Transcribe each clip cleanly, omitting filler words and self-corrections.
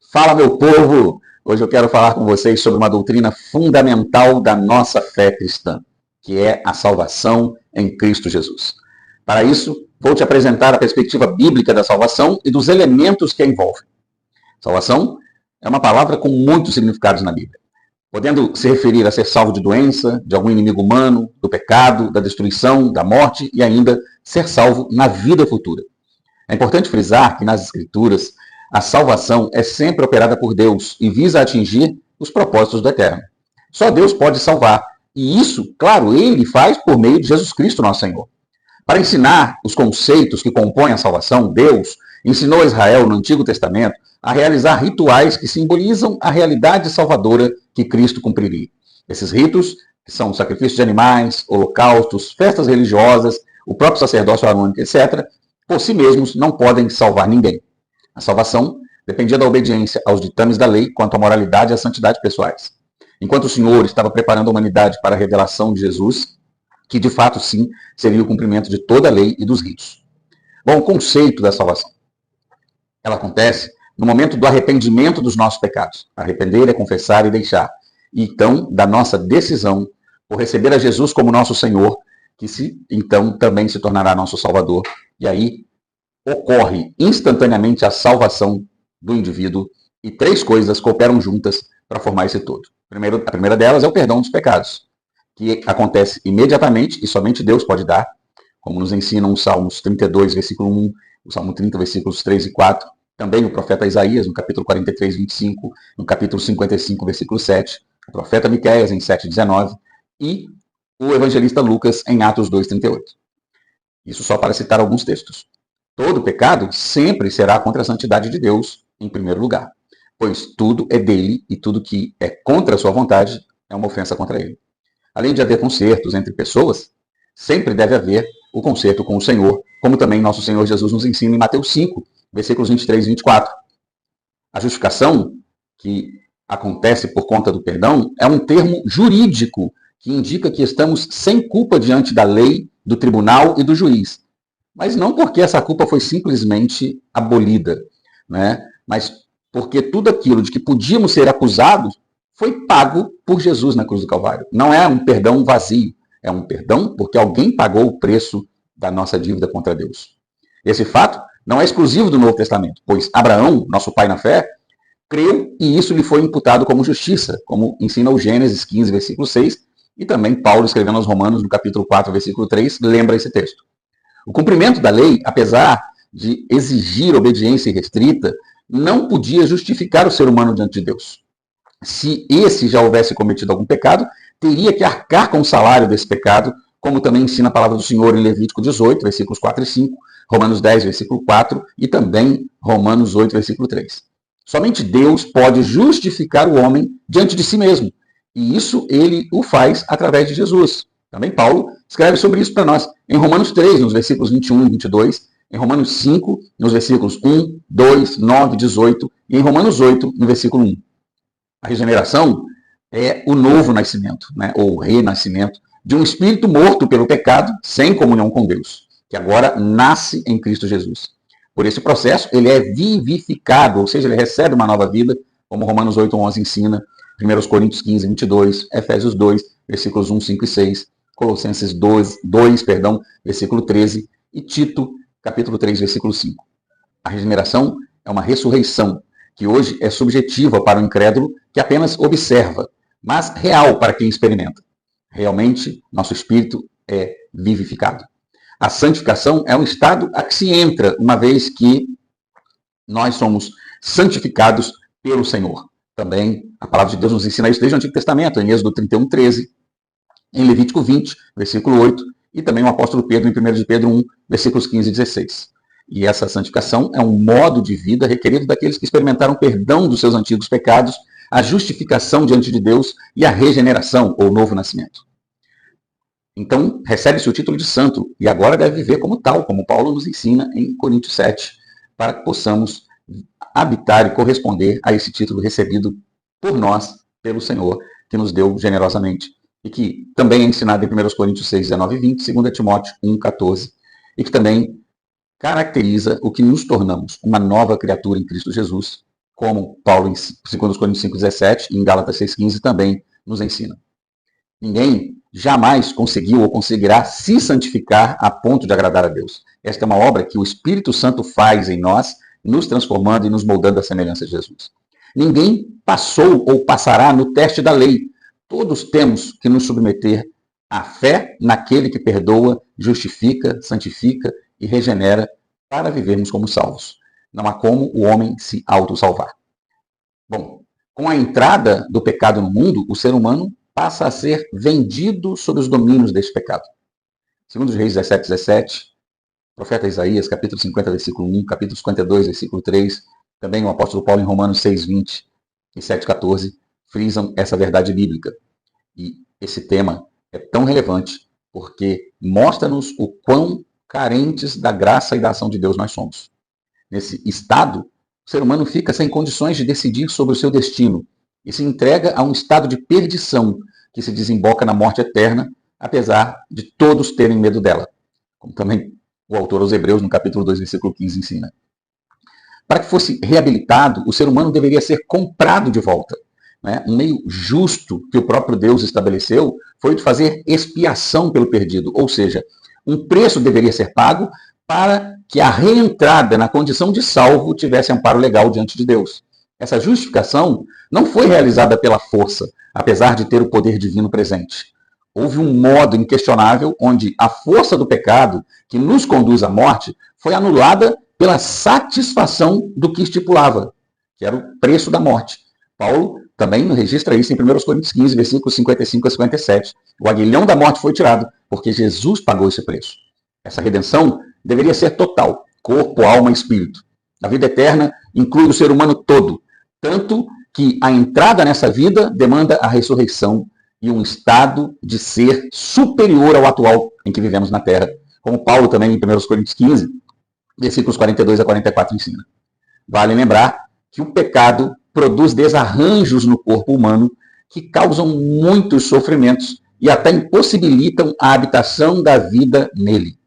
Fala, meu povo! Hoje eu quero falar com vocês sobre uma doutrina fundamental da nossa fé cristã, que é a salvação em Cristo Jesus. Para isso, vou te apresentar a perspectiva bíblica da salvação e dos elementos que a envolvem. Salvação é uma palavra com muitos significados na Bíblia, podendo se referir a ser salvo de doença, de algum inimigo humano, do pecado, da destruição, da morte e ainda ser salvo na vida futura. É importante frisar que nas Escrituras a salvação é sempre operada por Deus e visa atingir os propósitos do Eterno. Só Deus pode salvar. E isso, claro, Ele faz por meio de Jesus Cristo, nosso Senhor. Para ensinar os conceitos que compõem a salvação, Deus ensinou a Israel no Antigo Testamento a realizar rituais que simbolizam a realidade salvadora que Cristo cumpriria. Esses ritos, que são sacrifícios de animais, holocaustos, festas religiosas, o próprio sacerdócio arônico, etc., por si mesmos não podem salvar ninguém. A salvação dependia da obediência aos ditames da lei quanto à moralidade e à santidade pessoais. Enquanto o Senhor estava preparando a humanidade para a revelação de Jesus, que de fato sim seria o cumprimento de toda a lei e dos ritos. Bom, o conceito da salvação. Ela acontece no momento do arrependimento dos nossos pecados. Arrepender é confessar e deixar. E então, da nossa decisão por receber a Jesus como nosso Senhor, que então também se tornará nosso Salvador. E aí ocorre instantaneamente a salvação do indivíduo e três coisas cooperam juntas para formar esse todo. A primeira delas é o perdão dos pecados, que acontece imediatamente e somente Deus pode dar, como nos ensinam os Salmos 32, versículo 1, o Salmo 30, versículos 3 e 4, também o profeta Isaías, no capítulo 43, 25, no capítulo 55, versículo 7, o profeta Miqueias, em 7, 19, e o evangelista Lucas, em Atos 2, 38. Isso só para citar alguns textos. Todo pecado sempre será contra a santidade de Deus, em primeiro lugar, pois tudo é dele e tudo que é contra a sua vontade é uma ofensa contra ele. Além de haver concertos entre pessoas, sempre deve haver o concerto com o Senhor, como também nosso Senhor Jesus nos ensina em Mateus 5, versículos 23 e 24. A justificação, que acontece por conta do perdão, é um termo jurídico que indica que estamos sem culpa diante da lei, do tribunal e do juiz. Mas não porque essa culpa foi simplesmente abolida, né? Mas porque tudo aquilo de que podíamos ser acusados foi pago por Jesus na cruz do Calvário. Não é um perdão vazio, é um perdão porque alguém pagou o preço da nossa dívida contra Deus. Esse fato não é exclusivo do Novo Testamento, pois Abraão, nosso pai na fé, creu e isso lhe foi imputado como justiça, como ensina o Gênesis 15, versículo 6, e também Paulo, escrevendo aos Romanos, no capítulo 4, versículo 3, lembra esse texto. O cumprimento da lei, apesar de exigir obediência irrestrita, não podia justificar o ser humano diante de Deus. Se esse já houvesse cometido algum pecado, teria que arcar com o salário desse pecado, como também ensina a palavra do Senhor em Levítico 18, versículos 4 e 5, Romanos 10, versículo 4 e também Romanos 8, versículo 3. Somente Deus pode justificar o homem diante de si mesmo. E isso ele o faz através de Jesus. Também Paulo escreve sobre isso para nós em Romanos 3, nos versículos 21 e 22, em Romanos 5, nos versículos 1, 2, 9, 18 e em Romanos 8, no versículo 1. A regeneração é o novo nascimento, né, ou o renascimento, de um espírito morto pelo pecado, sem comunhão com Deus, que agora nasce em Cristo Jesus. Por esse processo, ele é vivificado, ou seja, ele recebe uma nova vida, como Romanos 8, 11 ensina, 1 Coríntios 15, 22, Efésios 2, versículos 1, 5 e 6, Colossenses 2, versículo 13, e Tito, capítulo 3, versículo 5. A regeneração é uma ressurreição, que hoje é subjetiva para o incrédulo, que apenas observa, mas real para quem experimenta. Realmente, nosso espírito é vivificado. A santificação é um estado a que se entra, uma vez que nós somos santificados pelo Senhor. Também a palavra de Deus nos ensina isso desde o Antigo Testamento, em Êxodo 31, 13, em Levítico 20, versículo 8, e também o apóstolo Pedro, em 1 de Pedro 1, versículos 15 e 16. E essa santificação é um modo de vida requerido daqueles que experimentaram perdão dos seus antigos pecados, a justificação diante de Deus e a regeneração, ou novo nascimento. Então, recebe-se o título de santo e agora deve viver como tal, como Paulo nos ensina em Coríntios 7, para que possamos habitar e corresponder a esse título recebido por nós, pelo Senhor, que nos deu generosamente. E que também é ensinado em 1 Coríntios 6, 19 e 20, 2 Timóteo 1, 14, e que também caracteriza o que nos tornamos, uma nova criatura em Cristo Jesus, como Paulo, em 2 Coríntios 5,17 e em Gálatas 6,15 também nos ensina. Ninguém jamais conseguiu ou conseguirá se santificar a ponto de agradar a Deus. Esta é uma obra que o Espírito Santo faz em nós, nos transformando e nos moldando à semelhança de Jesus. Ninguém passou ou passará no teste da lei. Todos temos que nos submeter à fé naquele que perdoa, justifica, santifica e regenera para vivermos como salvos. Não há como o homem se autossalvar. Bom, com a entrada do pecado no mundo, o ser humano passa a ser vendido sob os domínios deste pecado. Segundo os Reis 17:17, profeta Isaías, capítulo 50, versículo 1, capítulo 52, versículo 3, também o apóstolo Paulo em Romanos 6:20 e 7:14, frisam essa verdade bíblica. E esse tema é tão relevante porque mostra-nos o quão carentes da graça e da ação de Deus nós somos. Nesse estado, o ser humano fica sem condições de decidir sobre o seu destino e se entrega a um estado de perdição que se desemboca na morte eterna, apesar de todos terem medo dela. Como também o autor aos Hebreus, no capítulo 2, versículo 15, ensina. Para que fosse reabilitado, o ser humano deveria ser comprado de volta. Um meio justo que o próprio Deus estabeleceu foi de fazer expiação pelo perdido, ou seja, um preço deveria ser pago para que a reentrada na condição de salvo tivesse amparo legal diante de Deus. Essa justificação não foi realizada pela força, apesar de ter o poder divino presente. Houve um modo inquestionável onde a força do pecado, que nos conduz à morte, foi anulada pela satisfação do que estipulava, que era o preço da morte. Paulo também registra isso em 1 Coríntios 15, versículos 55 a 57. O aguilhão da morte foi tirado, porque Jesus pagou esse preço. Essa redenção deveria ser total, corpo, alma e espírito. A vida eterna inclui o ser humano todo, tanto que a entrada nessa vida demanda a ressurreição e um estado de ser superior ao atual em que vivemos na Terra, como Paulo também em 1 Coríntios 15, versículos 42 a 44 ensina. Vale lembrar que o pecado produz desarranjos no corpo humano que causam muitos sofrimentos e até impossibilitam a habitação da vida nele.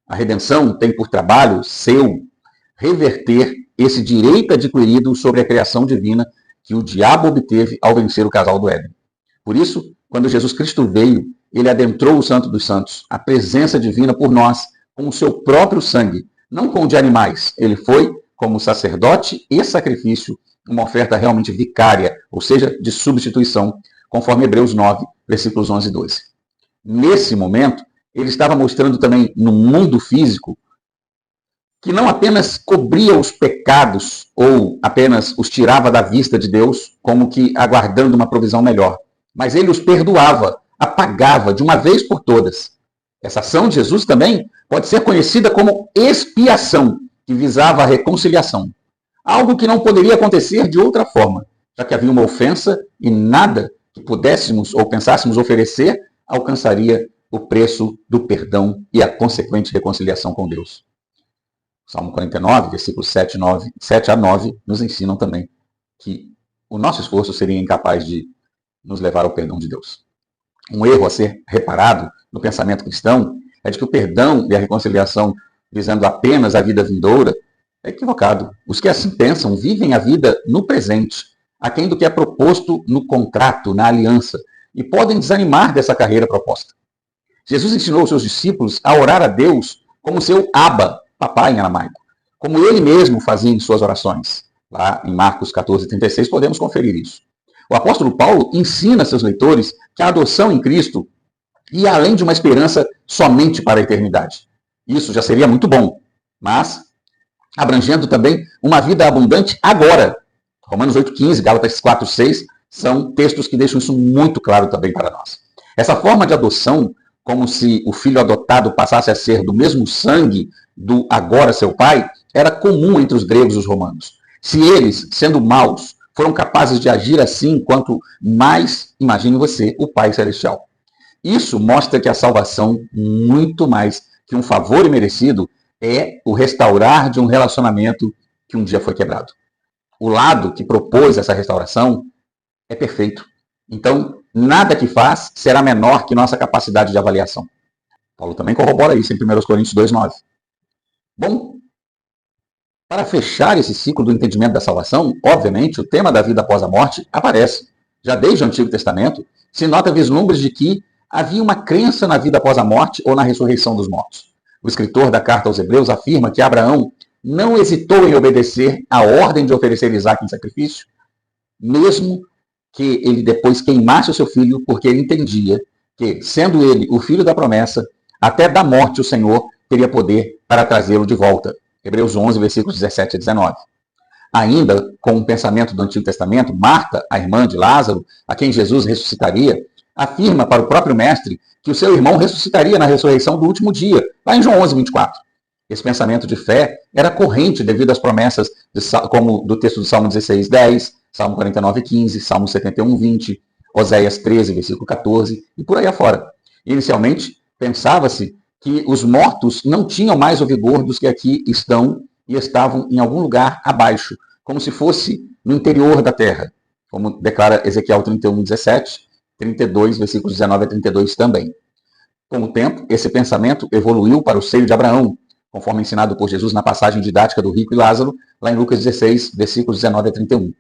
A redenção tem por trabalho seu reverter esse direito adquirido sobre a criação divina que o diabo obteve ao vencer o casal do Éden. Por isso, quando Jesus Cristo veio, ele adentrou o Santo dos Santos, a presença divina por nós, com o seu próprio sangue, não com o de animais. Ele foi, como sacerdote e sacrifício, uma oferta realmente vicária, ou seja, de substituição, conforme Hebreus 9, versículos 11 e 12. Nesse momento, ele estava mostrando também no mundo físico que não apenas cobria os pecados ou apenas os tirava da vista de Deus, como que aguardando uma provisão melhor, mas ele os perdoava, apagava de uma vez por todas. Essa ação de Jesus também pode ser conhecida como expiação, que visava a reconciliação. Algo que não poderia acontecer de outra forma, já que havia uma ofensa e nada que pudéssemos ou pensássemos oferecer alcançaria o preço do perdão e a consequente reconciliação com Deus. Salmo 49, versículos 7 a 9, nos ensinam também que o nosso esforço seria incapaz de nos levar ao perdão de Deus. Um erro a ser reparado no pensamento cristão é de que o perdão e a reconciliação visando apenas a vida vindoura é equivocado. Os que assim pensam vivem a vida no presente, aquém do que é proposto no contrato, na aliança, e podem desanimar dessa carreira proposta. Jesus ensinou os seus discípulos a orar a Deus como seu Abba, papai em aramaico, como ele mesmo fazia em suas orações. Lá em Marcos 14:36 podemos conferir isso. O apóstolo Paulo ensina a seus leitores que a adoção em Cristo ia além de uma esperança somente para a eternidade. Isso já seria muito bom, mas abrangendo também uma vida abundante agora. Romanos 8:15, Gálatas 4:6 são textos que deixam isso muito claro também para nós. Essa forma de adoção, como se o filho adotado passasse a ser do mesmo sangue do agora seu pai, era comum entre os gregos e os romanos. Se eles, sendo maus, foram capazes de agir assim, quanto mais, imagine você, o Pai Celestial. Isso mostra que a salvação, muito mais que um favor imerecido, é o restaurar de um relacionamento que um dia foi quebrado. O lado que propôs essa restauração é perfeito. Então, nada que faz será menor que nossa capacidade de avaliação. Paulo também corrobora isso em 1 Coríntios 2:9. Bom, Para fechar esse ciclo do entendimento da salvação, obviamente, o tema da vida após a morte aparece. Já desde o Antigo Testamento, se nota vislumbres de que havia uma crença na vida após a morte ou na ressurreição dos mortos. O escritor da carta aos Hebreus afirma que Abraão não hesitou em obedecer à ordem de oferecer Isaque em sacrifício, mesmo que ele depois queimasse o seu filho, porque ele entendia que, sendo ele o filho da promessa, até da morte o Senhor teria poder para trazê-lo de volta. Hebreus 11, versículos 17 a 19. Ainda com o pensamento do Antigo Testamento, Marta, a irmã de Lázaro, a quem Jesus ressuscitaria, afirma para o próprio Mestre que o seu irmão ressuscitaria na ressurreição do último dia, lá em João 11, 24. Esse pensamento de fé era corrente devido às promessas, como do texto do Salmo 16, 10, Salmo 49, 15, Salmo 71, 20, Oséias 13, versículo 14, e por aí afora. Inicialmente, pensava-se que os mortos não tinham mais o vigor dos que aqui estão e estavam em algum lugar abaixo, como se fosse no interior da terra, como declara Ezequiel 31, 17, 32, versículos 19 a 32 também. Com o tempo, esse pensamento evoluiu para o seio de Abraão, conforme ensinado por Jesus na passagem didática do rico e Lázaro, lá em Lucas 16, versículos 19 a 31,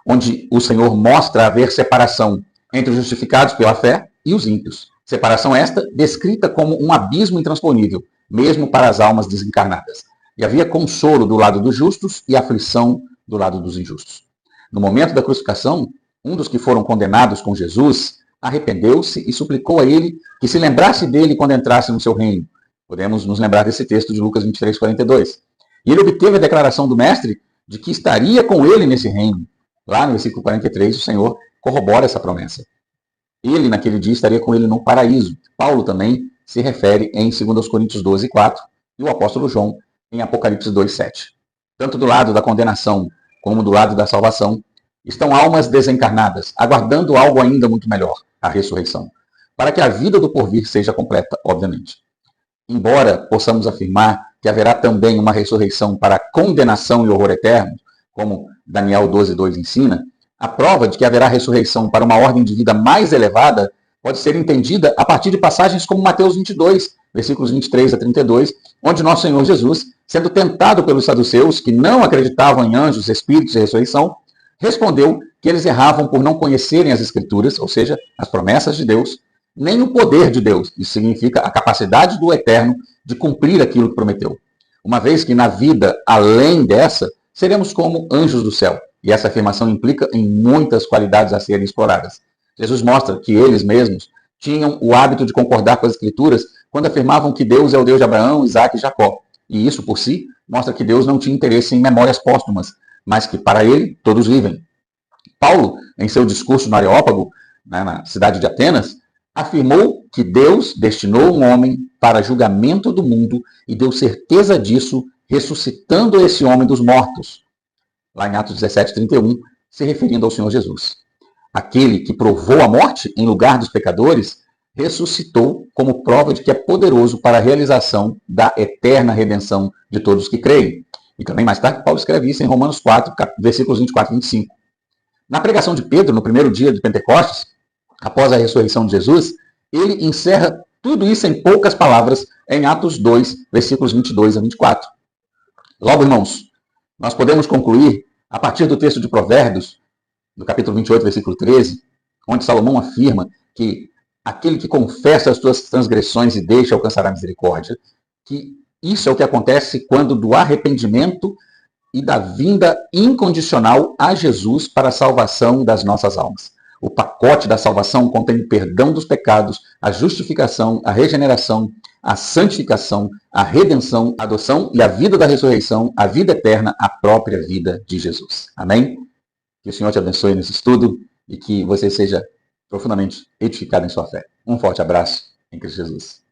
onde o Senhor mostra haver separação entre os justificados pela fé e os ímpios. Separação esta descrita como um abismo intransponível, mesmo para as almas desencarnadas. E havia consolo do lado dos justos e aflição do lado dos injustos. No momento da crucificação, um dos que foram condenados com Jesus arrependeu-se e suplicou a ele que se lembrasse dele quando entrasse no seu reino. Podemos nos lembrar desse texto de Lucas 23, 42. E ele obteve a declaração do Mestre de que estaria com ele nesse reino. Lá no versículo 43, o Senhor corrobora essa promessa. Ele, naquele dia, estaria com ele no paraíso. Paulo também se refere em 2 Coríntios 12, 4, e o apóstolo João em Apocalipse 2, 7. Tanto do lado da condenação como do lado da salvação, estão almas desencarnadas, aguardando algo ainda muito melhor, a ressurreição, para que a vida do porvir seja completa, obviamente. Embora possamos afirmar que haverá também uma ressurreição para condenação e horror eterno, como Daniel 12, 2 ensina, a prova de que haverá ressurreição para uma ordem de vida mais elevada pode ser entendida a partir de passagens como Mateus 22, versículos 23 a 32, onde nosso Senhor Jesus, sendo tentado pelos saduceus, que não acreditavam em anjos, espíritos e ressurreição, respondeu que eles erravam por não conhecerem as Escrituras, ou seja, as promessas de Deus, nem o poder de Deus. Isso significa a capacidade do Eterno de cumprir aquilo que prometeu. Uma vez que na vida além dessa, seremos como anjos do céu. E essa afirmação implica em muitas qualidades a serem exploradas. Jesus mostra que eles mesmos tinham o hábito de concordar com as Escrituras quando afirmavam que Deus é o Deus de Abraão, Isaque e Jacó. E isso, por si, mostra que Deus não tinha interesse em memórias póstumas, mas que, para ele, todos vivem. Paulo, em seu discurso no Areópago, na cidade de Atenas, afirmou que Deus destinou um homem para julgamento do mundo e deu certeza disso, ressuscitando esse homem dos mortos. Lá em Atos 17, 31, se referindo ao Senhor Jesus. Aquele que provou a morte em lugar dos pecadores, ressuscitou como prova de que é poderoso para a realização da eterna redenção de todos que creem. E também mais tarde Paulo escreve isso em Romanos 4, versículos 24 e 25. Na pregação de Pedro, no primeiro dia de Pentecostes, após a ressurreição de Jesus, ele encerra tudo isso em poucas palavras em Atos 2, versículos 22 a 24. Logo, irmãos, nós podemos concluir, a partir do texto de Provérbios, do capítulo 28, versículo 13, onde Salomão afirma que aquele que confessa as suas transgressões e deixa alcançar a misericórdia, que isso é o que acontece quando do arrependimento e da vinda incondicional a Jesus para a salvação das nossas almas. O pacote da salvação contém o perdão dos pecados, a justificação, a regeneração, a santificação, a redenção, a adoção e a vida da ressurreição, a vida eterna, a própria vida de Jesus. Amém? Que o Senhor te abençoe nesse estudo e que você seja profundamente edificado em sua fé. Um forte abraço em Cristo Jesus.